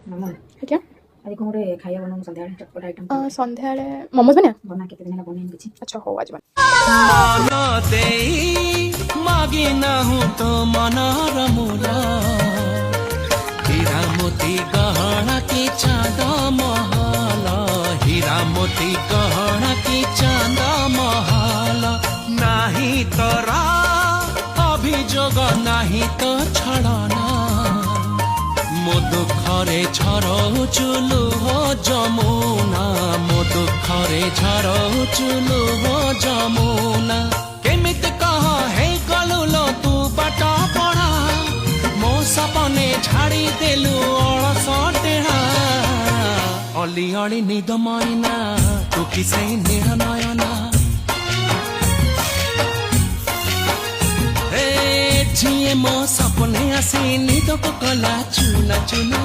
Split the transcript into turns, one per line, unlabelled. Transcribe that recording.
ମାମୁନ
ଆଜ୍ଞା
ଆଜି କ'ଣ ଗୋଟେ ଖାଇବା ବନାଉ ସନ୍ଧ୍ୟାବେଳେ ଚଟପଟା ଆଇଟମ୍
ସନ୍ଧ୍ୟାବେଳେ ମୋମୋଜ ବନିଆ
ବନା କେତେ ଦିନ ହେଲା ବନେଇନି କିଛି।
ଆଚ୍ଛା ହଉ ଆଜି
ମନ ଦେଇ ମାଗି ନାହୁଁ ତ ମନର ମୂଲ ହୀରା ମୋତି ଗହଣା କି ଚାନ୍ଦ ମହଲ ହୀରା ମୋତି ଗହଣା କି ଚାନ୍ଦ ମହଲ ନାହିଁ ତୋର ଅଭିଯୋଗ ନାହିଁ ତ ଛଳନା ମୋ ଦୁଃଖରେ ଝରଉଛୁ ଲୁହ ଯମୁନା ମୋ ଦୁଃଖରେ ଝରଉଛୁ ଲୁହ ଯମୁନା କେମିତି କହ ହେଇଗଲୁ ଲୋ ତୁ ବାଟ ପଢା ମୋ ସପନେ ଛାଡ଼ି ଦେଲୁ ଅଳସ ଟେଣା ଅଲି ଅଳି ନିଦ ମଇନା ତୁ କି ସେଇ ନୀଳ ନୟନା जिए मो सपने आसी निद को कला चुना चुना